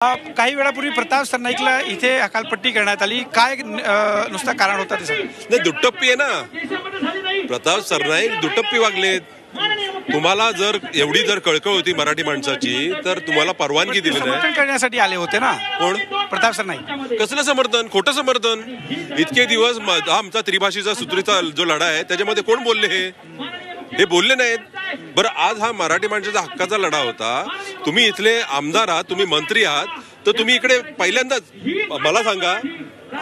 काही वेळापूर्वी प्रताप सरनाईकला इथे हकालपट्टी करण्यात आली। काय नुसतं कारण होतं ते सांगा। नाही, दुट्टप्पी आहे ना, प्रताप सरनाईक दुट्टप्पी वागलेत। तुम्हाला जर एवढी जर कळकळ होती मराठी माणसाची तर तुम्हाला परवानगी दिली नाही। समर्थन करण्यासाठी आले होते ना कोण? प्रताप सरनाईक। कसलं समर्थन? खोटं समर्थन। इतके दिवस आमचा त्रिभाषीचा सूत्रीचा जो लढा आहे त्याच्यामध्ये कोण बोलले? हे बोलले नाहीत। बरं, आज हा मराठी माणसाचा हक्काचा लढा होता। तुम्ही इथले आमदार आहात, तुम्ही मंत्री आहात, तर तुम्ही इकडे पहिल्यांदाच मला सांगा,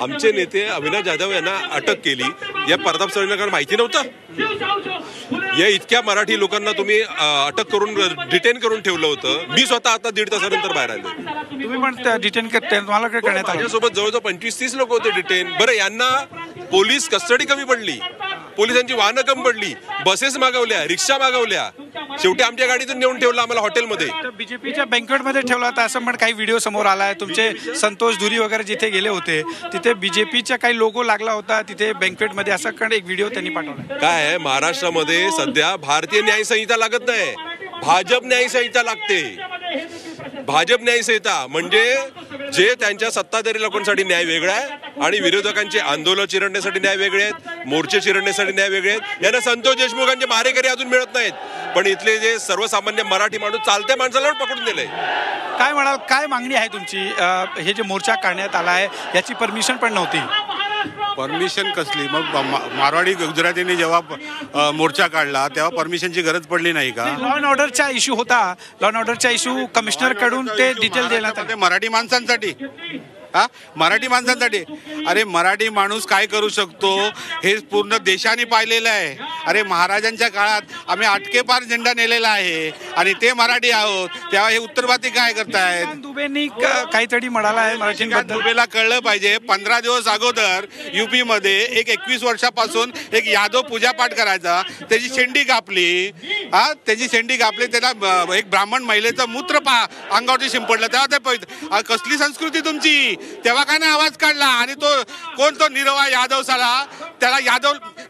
आमचे नेते अविनाश जाधव यांना अटक केली, या प्रताप सरनाईकांना माहिती नव्हतं? या इतक्या मराठी लोकांना तुम्ही अटक करून डिटेन करून ठेवलं होतं। मी स्वतः आता 1.5 तासानंतर बाहेर आलो। तुम्ही पण डिटेन तुम्हाला काय करण्यात आलं? माझ्यासोबत जवळजवळ 25-30 लोक होते डिटेन। बरं, यांना पोलीस कस्टडी कमी पडली, पोलिसांची वाहनं कमी पडली, बसेस मागवल्या, रिक्षा मागवल्या, शेवटी आमच्या गाडीतून नेऊन ठेवला आम्हाला हॉटेलमध्ये। बीजेपीच्या बँकेटमध्ये ठेवला होता असं पण काही व्हिडिओ समोर आलाय। तुमचे संतोष धुरी वगैरे जिथे गेले होते तिथे बीजेपीचा काही लोगो लागला होता तिथे बँकेटमध्ये, असा एक व्हिडिओ त्यांनी पाठवला। काय आहे, महाराष्ट्रामध्ये सध्या भारतीय न्याय संहिता लागत नाही, भाजप न्याय संहिता लागते। भाजप न्याय संहिता म्हणजे जे त्यांच्या सत्ताधारी लोकांसाठी न्याय वेगळा आहे आणि विरोधकांचे आंदोलन चिरडण्यासाठी न्याय वेगळे आहेत, मोर्चे चिरडण्यासाठी न्याय वेगळे आहेत। यांना संतोष देशमुखांचे मारेकरी अजून मिळत नाहीत, पण इथले जे सर्वसामान्य मराठी माणूस चालत्या माणसाला पकडून दिले। काय म्हणाल, काय मागणी आहे तुमची? हे जे मोर्चा काढण्यात आला आहे याची परमिशन पण नव्हती। परमिशन कसली? मग मारवाडी गुजरातीने जेव्हा मोर्चा काढला तेव्हा परमिशनची गरज पडली नाही का? लॉ अँड ऑर्डरचा इश्यू होता, लॉ अँड ऑर्डरचा इश्यू कमिशनर कडून ते डिटेल देण्यात आले। मराठी माणसांसाठी, मराठी माणसांसाठी। अरे, मराठी माणूस काय करू शकतो हे पूर्ण देशाने पाहिलेलं आहे। अरे, महाराजांच्या काळात आम्ही अटकेपार झेंडा नेलेला आहे आणि ते मराठी आहोत, तेव्हा हे उत्तरवादी काय करतायत? दुबेंनी काहीतरी म्हणाला आहे मराठींबद्दल। दुबेला कळलं पाहिजे, 15 दिवस अगोदर युपी मध्ये एक 21 वर्षापासून एक यादव पूजापाठ करायचा, त्याची शेंडी कापली, त्याची शेंडी कापली, त्याला एक ब्राह्मण महिलेचं मूत्र अंगावरती शिंपडलं, तेव्हा ते कसली संस्कृती तुमची? तेव्हा काय ना आवाज काढला आणि तो कोण, तो निरवा यादव साला, त्याला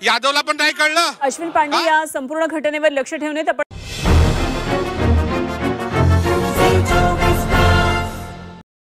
यादवला पण नाही कळलं। अश्विन पांडे या संपूर्ण घटनेवर लक्ष ठेवण्यात आपण